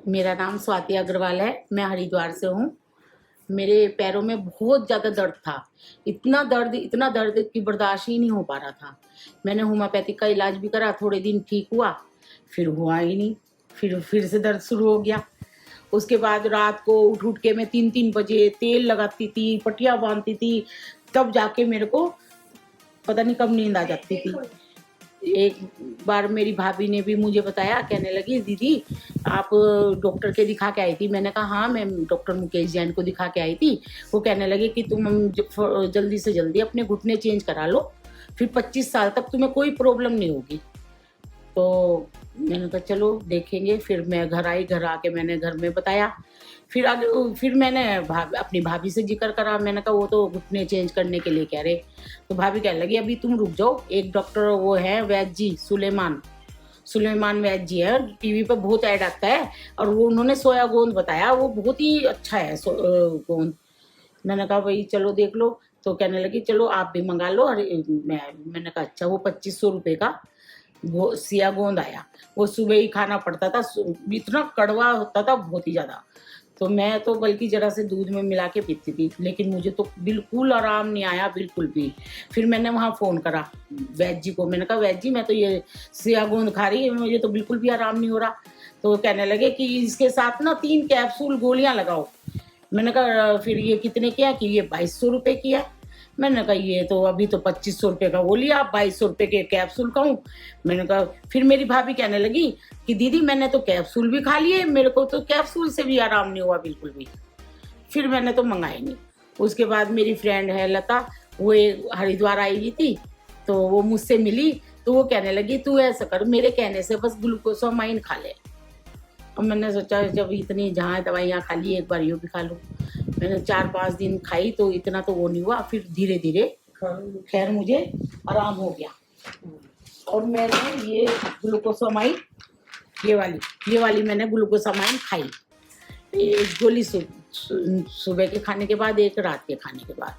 मेरा नाम स्वाति अग्रवाल है। मैं हरिद्वार से हूँ। मेरे पैरों में बहुत ज़्यादा दर्द था। इतना दर्द कि बर्दाश्त ही नहीं हो पा रहा था। मैंने होम्योपैथिक का इलाज भी करा, थोड़े दिन ठीक हुआ, फिर हुआ ही नहीं। फिर से दर्द शुरू हो गया। उसके बाद रात को उठ के मैं 3-3 बजे तेल लगाती थी, पट्टियाँ बांधती थी, तब जाके मेरे को पता नहीं कब नींद आ जाती थी। एक बार मेरी भाभी ने भी मुझे बताया, कहने लगी दीदी आप डॉक्टर के दिखा के आई थी। मैंने कहा हाँ, मैं डॉक्टर मुकेश जैन को दिखा के आई थी। वो कहने लगे कि तुम जल्दी से जल्दी अपने घुटने चेंज करा लो, फिर 25 साल तक तुम्हें कोई प्रॉब्लम नहीं होगी। तो मैंने कहा चलो देखेंगे। फिर मैं घर आई, घर आके मैंने घर में बताया। फिर मैंने अपनी भाभी से जिक्र करा। मैंने कहा वो तो घुटने चेंज करने के लिए कह रहे। तो भाभी कहने लगी अभी तुम रुक जाओ, एक डॉक्टर वो है वैद्य जी, सुलेमान वैद्य जी है, टीवी पे बहुत ऐड आता है, और वो उन्होंने सोया गोंद बताया, वो बहुत ही अच्छा है गोंद। मैंने कहा भाई चलो देख लो। तो कहने लगी चलो आप भी मंगा लो। और मैंने कहा अच्छा। वो 2500 रुपये का वो सिया गोंद आया। वो सुबह ही खाना पड़ता था, इतना कड़वा होता था बहुत ही ज़्यादा। तो मैं तो बल्कि ज़रा से दूध में मिला के पीती थी, लेकिन मुझे तो बिल्कुल आराम नहीं आया, बिल्कुल भी। फिर मैंने वहाँ फ़ोन करा वैद्य जी को। मैंने कहा वैद्य जी मैं तो ये सिया गोंद खा रही है, मुझे तो बिल्कुल भी आराम नहीं हो रहा। तो कहने लगे कि इसके साथ ना 3 कैप्सूल गोलियाँ लगाओ। मैंने कहा फिर ये कितने की है? कि ये 2200 रुपये की है। मैंने कहा ये तो अभी तो 2500 रुपये का वो लिया, आप 2200 रुपये के कैप्सूल खाऊं? मैंने कहा फिर मेरी भाभी कहने लगी कि दीदी मैंने तो कैप्सूल भी खा लिए, मेरे को तो कैप्सूल से भी आराम नहीं हुआ बिल्कुल भी। फिर मैंने तो मंगाई नहीं। उसके बाद मेरी फ्रेंड है लता, वो हरिद्वार आई हुई थी, तो वो मुझसे मिली। तो वो कहने लगी तू ऐसा कर, मेरे कहने से बस ग्लूकोसामाइन खा ले। और मैंने सोचा जब इतनी जहाँ दवाइयाँ खा ली, एक बार यूँ भी खा लूँ। मैंने 4-5 दिन खाई तो इतना तो वो नहीं हुआ। फिर धीरे धीरे खैर मुझे आराम हो गया। और मैंने ये ग्लूकोसामाइन, ये वाली मैंने ग्लूकोसामाइन खाई। एक गोली सुबह के खाने के बाद, एक रात के खाने के बाद।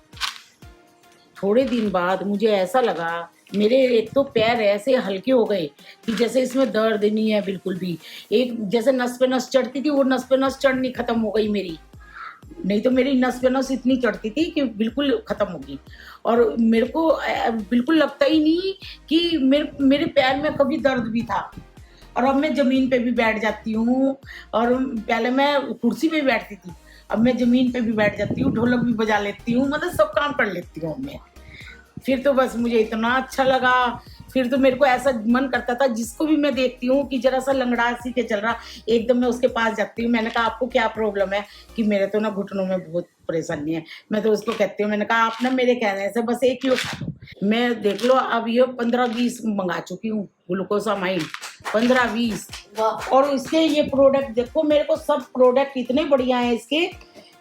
थोड़े दिन बाद मुझे ऐसा लगा मेरे एक तो पैर ऐसे हल्के हो गए कि जैसे इसमें दर्द नहीं है बिल्कुल भी। एक जैसे नस पे नस चढ़ती थी, वो नस पे नस चढ़नी खत्म हो गई मेरी। नहीं तो मेरी नस पे नस इतनी चढ़ती थी कि बिल्कुल खत्म हो गई। और मेरे को बिल्कुल लगता ही नहीं कि मेरे पैर में कभी दर्द भी था। और अब मैं ज़मीन पे भी बैठ जाती हूँ, और पहले मैं कुर्सी पे बैठती थी, अब मैं ज़मीन पे भी बैठ जाती हूँ, ढोलक भी बजा लेती हूँ, मतलब सब काम कर लेती हूँ मैं। फिर तो बस मुझे इतना अच्छा लगा। फिर तो मेरे को ऐसा मन करता था, जिसको भी मैं देखती हूँ कि जरा सा लंगड़ा सी के चल रहा, एकदम मैं उसके पास जाती हूँ। मैंने कहा आपको क्या प्रॉब्लम है? कि मेरे तो ना घुटनों में बहुत परेशानी है। मैं तो उसको कहती हूँ, मैंने कहा आप ना मेरे कहने से बस एक ही खा लो। मैं देख लो अब ये 15-20 मंगा चुकी हूँ ग्लूकोसामाइन, 15-20। और इसके ये प्रोडक्ट देखो, मेरे को सब प्रोडक्ट इतने बढ़िया हैं इसके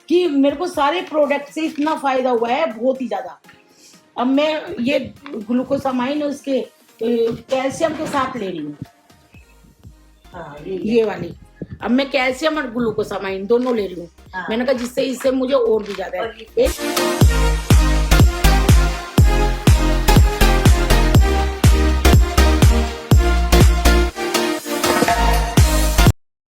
कि मेरे को सारे प्रोडक्ट से इतना फायदा हुआ है, बहुत ही ज्यादा। अब मैं ये ग्लूकोसामाइन उसके कैल्शियम के साथ ले रही हूँ। हाँ, ये वाली अब मैं कैल्शियम और ग्लूकोसामाइन दोनों ले रही हूँ। हाँ। मैंने कहा जिससे इससे मुझे और भी ज्यादा है।